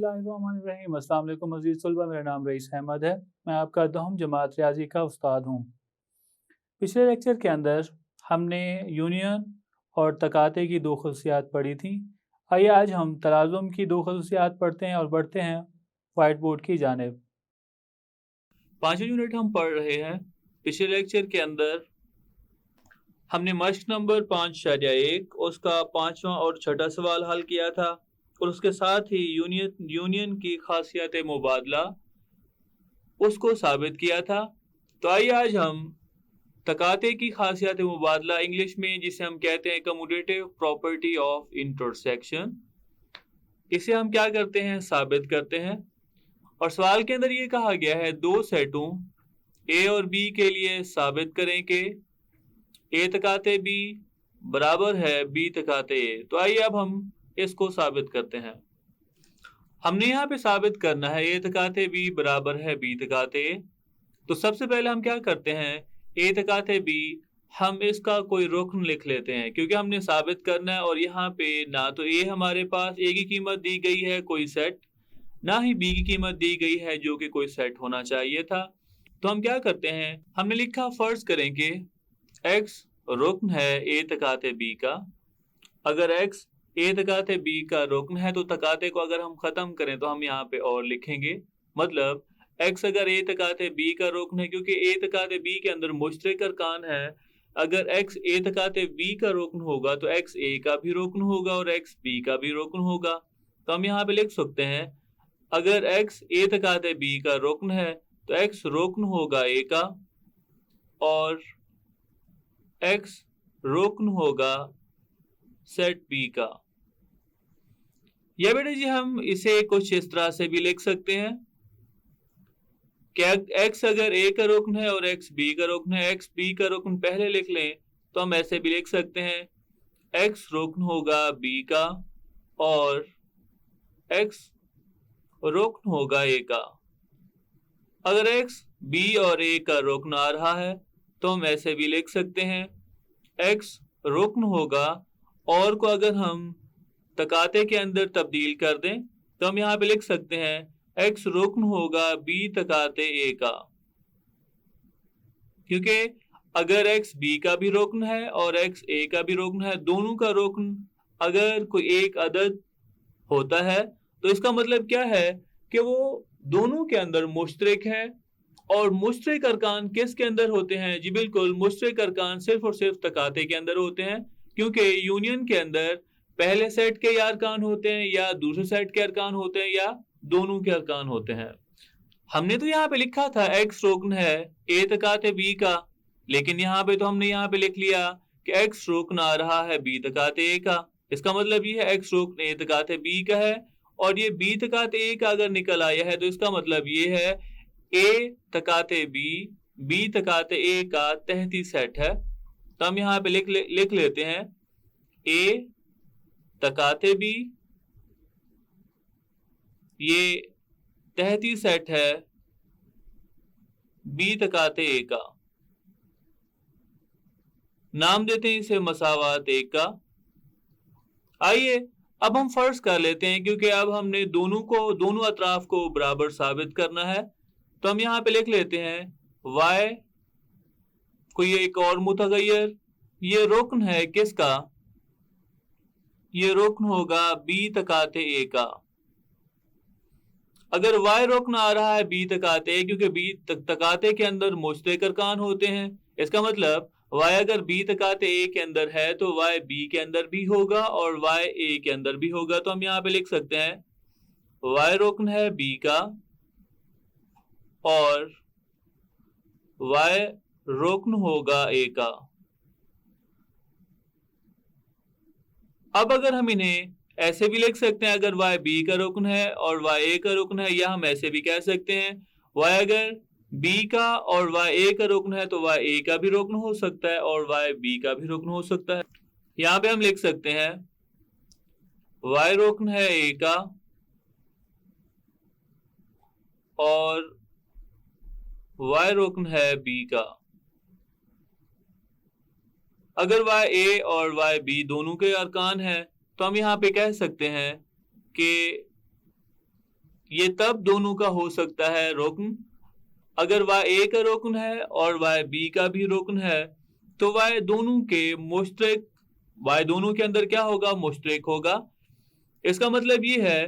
बिस्मिल्लाहिर्रहमानिर्रहीम। अस्सलाम वालेकुम अज़ीज़ तलबा, मेरा नाम रईस अहमद है। मैं आपका दहम जमात रियाजी का उस्ताद हूँ। पिछले लेक्चर के अंदर हमने यूनियन और तकाते की दो खसूसियात पढ़ी थी। आइए आज हम तराजुम की दो खसूसियात पढ़ते हैं और बढ़ते हैं वाइट बोर्ड की जानिब। पाँचवीं यूनिट हम पढ़ रहे हैं। पिछले लेक्चर के अंदर हमने मश्क नंबर 5.1 उसका पाँचवा और छठा सवाल हल किया था और उसके साथ ही यूनियन की खासियत मुबादला उसको साबित किया था। तो आइए आज हम तकाते की खासियत मुबादला, इंग्लिश में जिसे हम कहते हैं कम्यूटेटिव प्रॉपर्टी ऑफ इंटरसेक्शन, इसे हम क्या करते हैं, साबित करते हैं। और सवाल के अंदर ये कहा गया है दो सेटों ए और बी के लिए साबित करें कि ए तकाते बी बराबर है बी तकाते ए। तो आइए अब हम इसको साबित करते हैं। हमने यहाँ पे साबित करना है ए तकाते बी बराबर है बी तकाते ए। तो सबसे पहले हम क्या करते हैं, ए तकाते बी हम इसका कोई रुकन लिख लेते हैं, क्योंकि हमने साबित करना है और यहाँ पे ना तो ए हमारे पास ए की कीमत दी गई है कोई सेट, ना ही बी की कीमत दी गई है जो कि कोई सेट होना चाहिए था। तो हम क्या करते हैं, हमने लिखा फर्ज करें कि एक्स रुकन है ए तकाते बी का। अगर एक्स ए तकाते बी का रुकन है तो तकाते को अगर हम खत्म करें तो हम यहाँ पे और लिखेंगे, मतलब एक्स अगर ए तकाते बी का रुकन है, क्योंकि ए तकाते बी के अंदर मुश्तरक अरकान है। अगर एक्स ए तकाते बी का रुकन होगा तो एक्स ए का भी रुकन होगा और एक्स बी का भी रुकन होगा। तो हम यहाँ पे लिख सकते हैं अगर एक्स ए तकाते बी का रुकन है तो एक्स रुकन होगा ए का और एक्स रुकन होगा सेट बी का। या बेटा जी हम इसे कुछ इस तरह से भी लिख सकते हैं कि एक्स अगर ए का रुकन है और एक्स बी का रुकन है, एक्स बी का रुकन पहले लिख लें तो हम ऐसे भी लिख सकते हैं एक्स रुकन होगा बी का और एक्स रुकन होगा ए का। अगर एक्स बी और ए का रुकन आ रहा है तो हम ऐसे भी लिख सकते हैं एक्स रुकन होगा, और को अगर हम तकाते के अंदर तब्दील कर दें तो हम यहाँ पे लिख सकते हैं एक्स रुकन होगा बी तकाते ए का। क्योंकि अगर एक्स बी का भी रुकन है और एक्स ए का भी रुकन है, दोनों का रुकन अगर कोई एक अदद होता है तो इसका मतलब क्या है कि वो दोनों के अंदर मुश्तरक है। और मुश्तरक अरकान किसके अंदर होते हैं जी, बिल्कुल मुश्तरक अरकान सिर्फ और सिर्फ तकाते के अंदर होते हैं, क्योंकि यूनियन के अंदर पहले सेट के या अरकान होते हैं या दूसरे सेट के अरकान होते हैं या दोनों के अरकान होते हैं। हमने तो यहाँ पे लिखा था एक्स रुकन है ए तकाते बी का, लेकिन यहाँ पे तो हमने यहाँ पे लिख लिया कि एक्स रुकन आ रहा है बी तकाते ए का। इसका मतलब ये है एक्स रुकन ए तकाते बी का है और ये बी तकाते ए का अगर निकल आया है तो इसका मतलब ये है ए तकाते बी तकाते ए का तहती सेट है। तो हम यहाँ पे लिख लेते हैं ए तकाते बी ये तहती सेट है बी तकाते ए का। नाम देते हैं इसे मसावात ए का। आइए अब हम फर्ज कर लेते हैं, क्योंकि अब हमने दोनों अतराफ को बराबर साबित करना है, तो हम यहाँ पे लिख लेते हैं y कोई एक और मुतगय्यर, ये रुकन है किसका, ये रुकन होगा बी तकाते ए का। अगर y रुकन आ रहा है बी तकाते ए, क्योंकि बी तकाते के अंदर मुश्तरक अरकान होते हैं, इसका मतलब y अगर बी तकाते ए के अंदर है तो y बी के अंदर भी होगा और y ए के अंदर भी होगा। तो हम यहाँ पे लिख सकते हैं y रुकन है बी का और y रुकन होगा ए का। अब अगर हम इन्हें ऐसे भी लिख सकते हैं, अगर y बी का रुकन है और y ए का रुकन है, या हम ऐसे भी कह सकते हैं y अगर b का और y ए का रुकन है तो y ए का भी रुकन हो सकता है और y b का भी रुकन हो सकता है। यहाँ पे हम लिख सकते हैं y रुकन है ए का और y रुकन है b का। अगर y ए और y b दोनों के अरकान हैं तो हम यहाँ पे कह सकते हैं कि ये तब दोनों का हो सकता है रुक्न अगर y a का रुक्न है और y b का भी रुक्न है, तो y दोनों के मुश्तरक, y दोनों के अंदर क्या होगा, मुश्तरक होगा। इसका मतलब ये है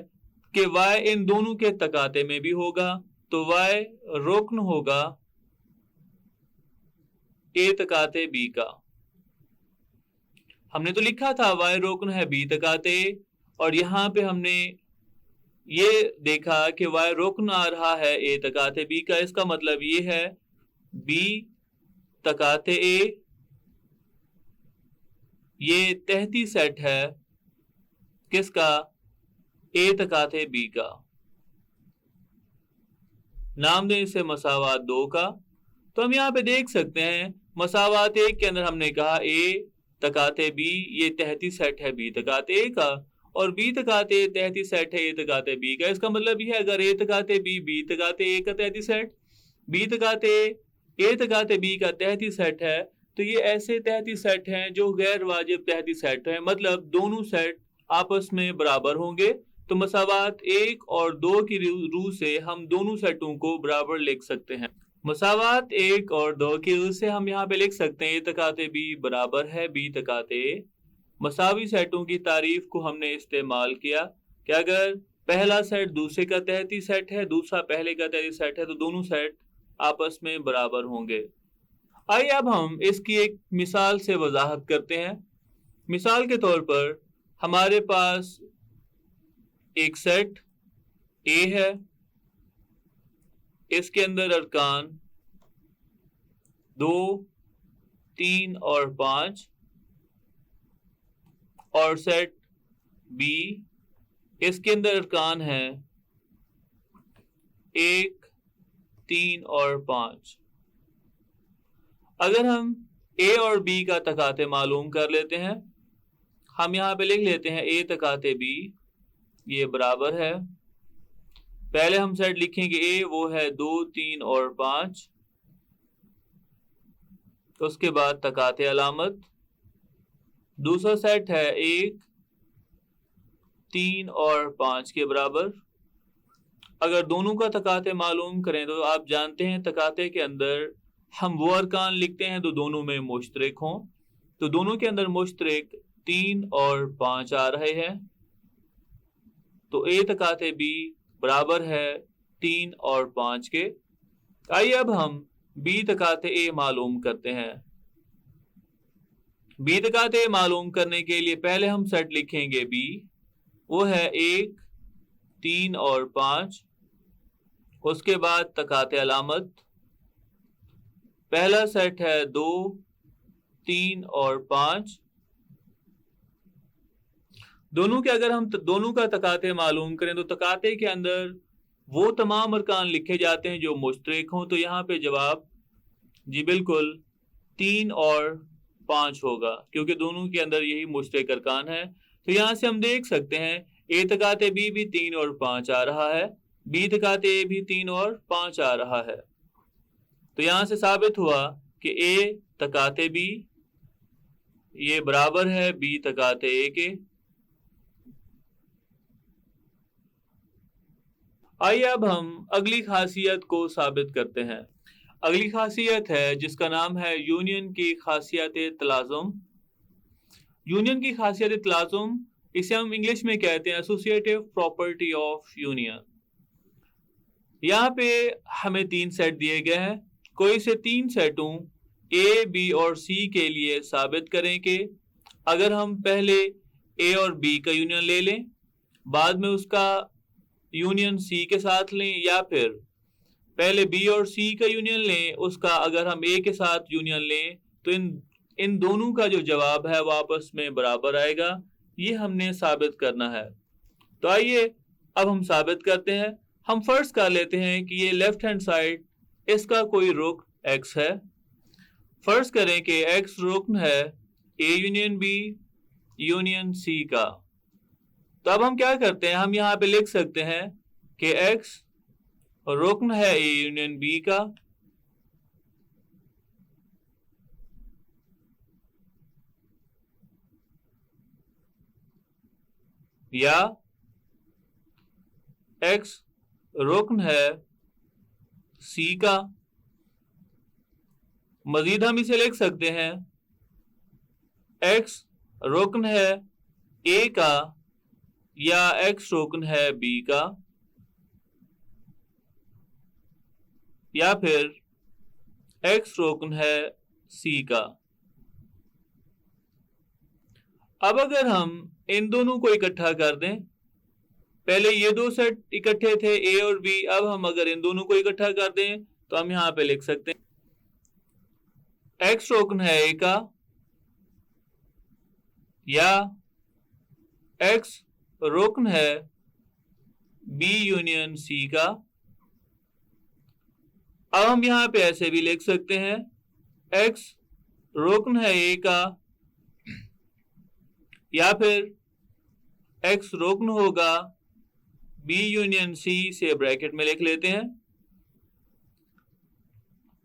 कि y इन दोनों के तकाते में भी होगा, तो y रुक्न होगा a तकाते b का। हमने तो लिखा था y रुक्न है b तकाते, और यहां पे हमने ये देखा कि y रुक्न आ रहा है a तकाते b का। इसका मतलब ये है b तकाते a ये तहती सेट है किसका, a तकाते b का। नाम दें इसे मसावात 2 का। तो हम यहाँ पे देख सकते हैं मसावात 1 के अंदर हमने कहा a तकाते b ये तहती सेट है b तकाते a का, और b तकाते तहती सेट है a तकाते b का। इसका मतलब ये है अगर a तकाते b तकाते a का तहती सेट, b तकाते a तकाते b का तहती सेट है, तो ये ऐसे तहती सेट हैं जो गैर वाजिब तहती सेट हैं, मतलब दोनों सेट आपस में बराबर होंगे। तो मसावात 1 और 2 की रूह से हम दोनों सेटों को बराबर लिख सकते हैं। मसावात 1 और 2 की रूह से हम यहाँ पे लिख सकते हैं a तकाते b बराबर है b तकाते a। मसावी सेटों की तारीफ को हमने इस्तेमाल किया कि अगर पहला सेट दूसरे का तहती सेट है, दूसरा पहले का तहती सेट है, तो दोनों सेट आपस में बराबर होंगे। आइए अब हम इसकी एक मिसाल से वजाहत करते हैं। मिसाल के तौर पर हमारे पास एक सेट A है, इसके अंदर अरकान 2, 3 और 5, और सेट B इसके अंदर अरकान है 1, 3 और 5। अगर हम A और B का तकाते मालूम कर लेते हैं, हम यहाँ पे लिख लेते हैं A तकाते B ये बराबर है, पहले हम सेट लिखेंगे A वो है 2, 3 और 5, उसके बाद तकाते अलामत। दूसरा सेट है 1, 3 और 5 के बराबर। अगर दोनों का तकाते मालूम करें तो आप जानते हैं तकाते के अंदर हम वो अरकान लिखते हैं तो दोनों में मुश्तरक हों, तो दोनों के अंदर मुश्तरक 3 और 5 आ रहे हैं, तो A तकाते B बराबर है 3 और 5 के। आइए अब हम B तकाते A मालूम करते हैं। B तकाते A मालूम करने के लिए पहले हम सेट लिखेंगे B वो है 1, 3 और 5, उसके बाद तकाते अलामत। पहला सेट है 2, 3 और 5, दोनों के अगर हम दोनों का तकाते मालूम करें तो तकाते के अंदर वो तमाम अरकान लिखे जाते हैं जो मुश्तरक हों, तो यहाँ पे जवाब जी बिल्कुल 3 और 5 होगा, क्योंकि दोनों के अंदर यही मुश्तरक अरकान है। तो यहाँ से हम देख सकते हैं A तकाते B भी 3 और 5 आ रहा है, B तकाते A भी 3 और 5 आ रहा है। तो यहाँ से साबित हुआ कि A तकाते B ये बराबर है B तकाते A के। आइए अब हम अगली खासियत को साबित करते हैं। अगली खासियत है जिसका नाम है यूनियन की खासियत तलाज़ुम। यूनियन की खासियत तलाज़ुम, इसे हम इंग्लिश में कहते हैं एसोसिएटिव प्रॉपर्टी ऑफ यूनियन। यहाँ पे हमें 3 सेट दिए गए हैं, कोई से 3 सेटों A, B और C के लिए साबित करें कि अगर हम पहले A और B का यूनियन ले लें, बाद में उसका यूनियन C के साथ लें, या फिर पहले B और C का यूनियन लें, उसका अगर हम A के साथ यूनियन लें, तो इन दोनों का जो जवाब है वो आपस में बराबर आएगा। ये हमने साबित करना है। तो आइए अब हम साबित करते हैं। हम फर्ज कर लेते हैं कि ये लेफ्ट हैंड साइड इसका कोई रुक्न X है। फर्ज करें कि X रुक्न है A union B union C का। तो अब हम क्या करते हैं, हम यहाँ पे लिख सकते हैं कि X रुक्न है A यूनियन B का, या X रुकन है सी का। मजीद हम इसे लिख सकते हैं x रुकन है a का या x रुकन है b का, या फिर x रुकन है c का। अब अगर हम इन दोनों को इकट्ठा कर दें, पहले ये दो सेट इकट्ठे थे a और b, अब हम अगर इन दोनों को इकट्ठा कर दें तो हम यहां पे लिख सकते हैं x रुकन है a का या x रुकन है b यूनियन c का। अब हम यहां पे ऐसे भी लिख सकते हैं x रुकन है a का या फिर x रुकन होगा b यूनियन c से ब्रैकेट में लिख लेते हैं।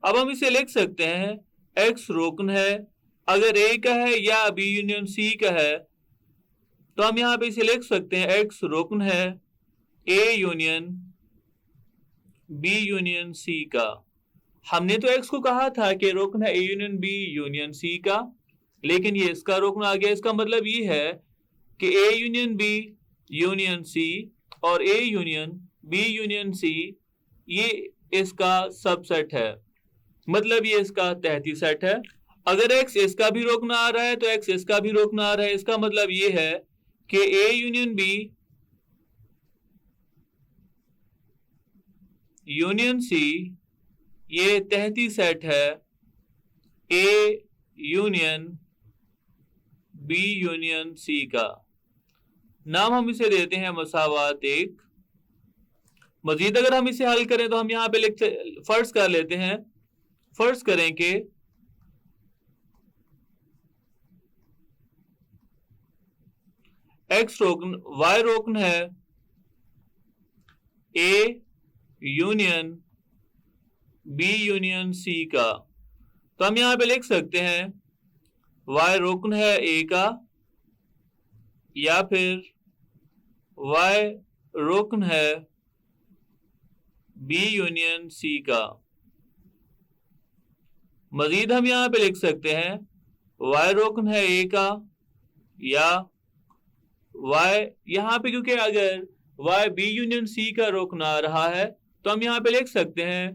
अब हम इसे लिख सकते हैं x रुकन है, अगर a का है या b यूनियन c का है तो हम यहां पे इसे लिख सकते हैं x रुकन है a union b union c का। हमने तो x को कहा था कि रुकन है a union b union c का, लेकिन ये इसका रुकन आ गया। इसका मतलब ये है कि a union b union c और a union b union c ये इसका सबसेट है, मतलब ये इसका तहती सेट है। अगर x इसका भी रुकन आ रहा है तो x इसका भी रुकन आ रहा है। इसका मतलब ये है कि a union b union c ये तहती सेट है a union b union c का। नाम हम इसे देते हैं मसावात एक। मजीद अगर हम इसे हल करें तो हम यहां पे फर्ज कर लेते हैं, फर्ज करें कि x रोकन y रोकन है a union b union c का, तो हम यहां पे लिख सकते हैं y रोकन है a का या फिर y रुकन है b यूनियन c का। मजीद हम यहां पे लिख सकते हैं y रुकन है a का या y यहां पे, क्योंकि अगर y b यूनियन c का रुकन आ रहा है तो हम यहां पे लिख सकते हैं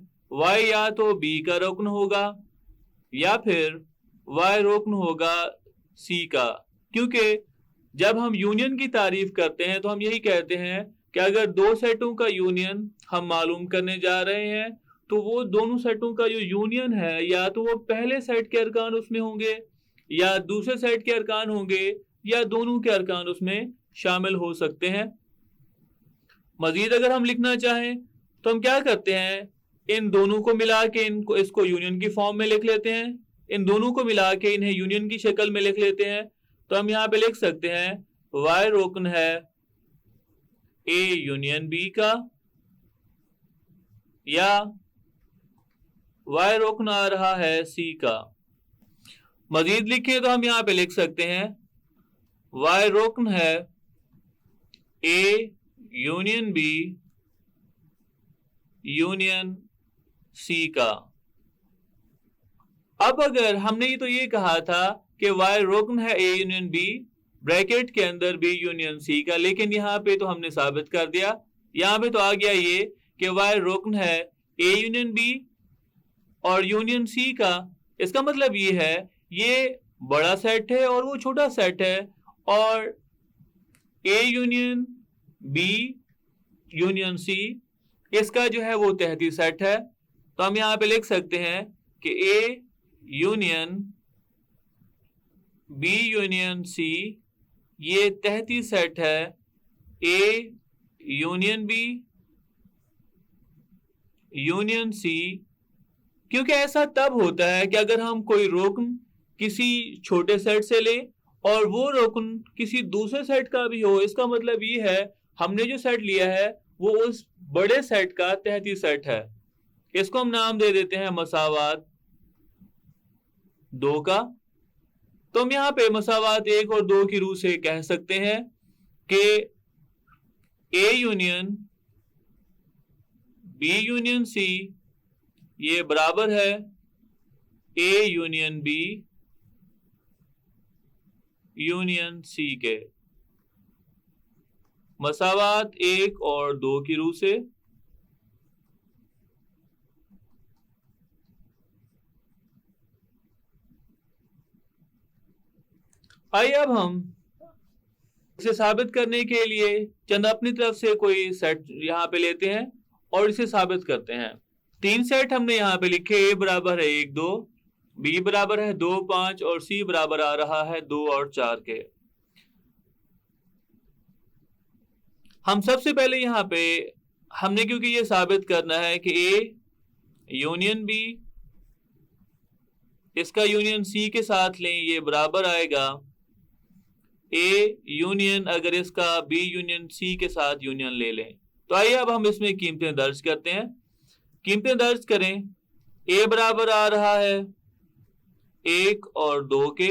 y या तो b का रुकन होगा या फिर y रुकन होगा c का। क्योंकि जब हम यूनियन की तारीफ करते हैं तो हम यही कहते हैं कि अगर दो सेटों का यूनियन हम मालूम करने जा रहे हैं तो वो दोनों सेटों का जो यूनियन है या तो वो पहले सेट के अरकान उसमें होंगे या दूसरे सेट के अरकान होंगे या दोनों के अरकान उसमें शामिल हो सकते हैं। मजीद अगर हम लिखना चाहें तो हम क्या करते हैं, इन दोनों को मिला के इसको यूनियन की फॉर्म में लिख लेते हैं, इन दोनों को मिला के इन्हें यूनियन की शक्ल में लिख लेते हैं। तो हम यहां पे लिख सकते हैं y रुकन है a यूनियन b का या y रुकन आ रहा है c का। मजीद लिखे तो हम यहां पे लिख सकते हैं y रुकन है a union b union c का। अब अगर हमने तो ये कहा था कि y रुकन है a यूनियन b ब्रैकेट के अंदर b यूनियन c का, लेकिन यहाँ पे तो हमने साबित कर दिया, यहाँ पे तो आ गया ये कि y रुकन है a यूनियन b और यूनियन c का। इसका मतलब ये है ये बड़ा सेट है और वो छोटा सेट है, और a union b union c इसका जो है वो तहती सेट है। तो हम यहाँ पे लिख सकते हैं कि a union b union c ये तहती सेट है a union b union c। क्योंकि ऐसा तब होता है कि अगर हम कोई रुकन किसी छोटे सेट से लें और वो रुकन किसी दूसरे सेट का भी हो, इसका मतलब ये है हमने जो सेट लिया है वो उस बड़े सेट का तहती सेट है। इसको हम नाम दे देते हैं मसावात दो का। तो हम यहां पे मसावात एक और दो की रूह से कह सकते हैं कि a union B union C ये बराबर है A union B union C के। मसावात 1 और 2 की रूह से आइए अब हम इसे साबित करने के लिए चंद अपनी तरफ से कोई सेट यहां पे लेते हैं और इसे साबित करते हैं। 3 सेट हमने यहां पे लिखे, ए बराबर है 1 2, बी बराबर है 2 5 और सी बराबर आ रहा है 2 और 4 के। हम सबसे पहले यहां पे हमने क्योंकि ये साबित करना है कि ए यूनियन बी इसका यूनियन सी के साथ लें, ये बराबर आएगा ए यूनियन अगर इसका बी यूनियन सी के साथ यूनियन ले लें। तो आइए अब हम इसमें कीमतें दर्ज करते हैं। कीमतें दर्ज करें। ए बराबर आ रहा है 1 और 2 के,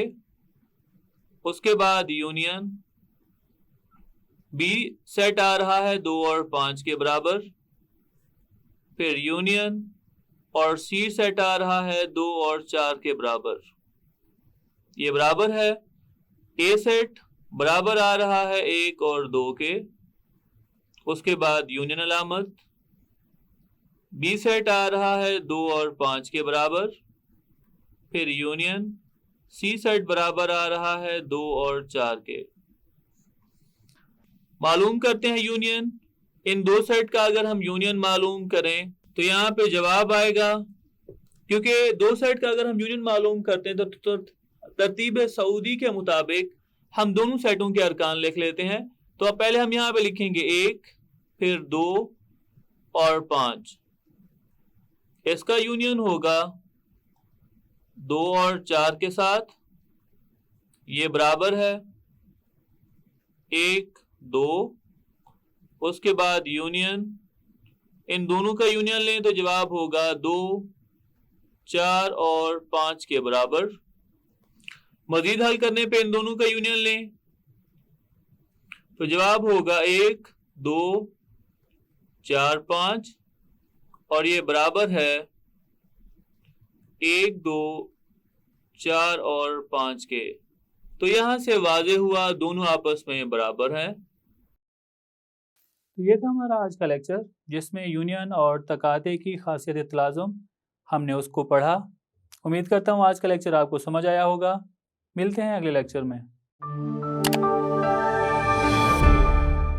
उसके बाद यूनियन बी सेट आ रहा है 2 और 5 के बराबर, फिर यूनियन और सी सेट आ रहा है 2 और 4 के बराबर। ये बराबर है ए सेट बराबर आ रहा है 1 और 2 के, उसके बाद यूनियन अलामत, बी सेट आ रहा है 2 और 5 के बराबर, फिर यूनियन सी सेट बराबर आ रहा है 2 और 4 के। मालूम करते हैं यूनियन। इन दो सेट का अगर हम यूनियन मालूम करें तो यहाँ पे जवाब आएगा, क्योंकि दो सेट का अगर हम यूनियन मालूम करते हैं तो तरतीब सऊदी के मुताबिक हम दोनों सेटों के अरकान लिख लेते हैं। तो अब पहले हम यहाँ पे लिखेंगे 1, फिर 2 और 5। इसका यूनियन होगा 2 और 4 के साथ, ये बराबर है 1 2, उसके बाद यूनियन, इन दोनों का यूनियन लें तो जवाब होगा 2 4 और 5 के बराबर। मजीद हल करने पे इन दोनों का यूनियन लें तो जवाब होगा 1 2 4 5 और ये बराबर है 1 2 4 और 5 के। तो यहां से वाज़ेह हुआ दोनों आपस में बराबर हैं। तो ये था हमारा आज का लेक्चर, जिसमें यूनियन और तकाते की खासियत तलाज़ुम हमने उसको पढ़ा। उम्मीद करता हूँ आज का लेक्चर आपको समझ आया होगा। मिलते हैं अगले लेक्चर में।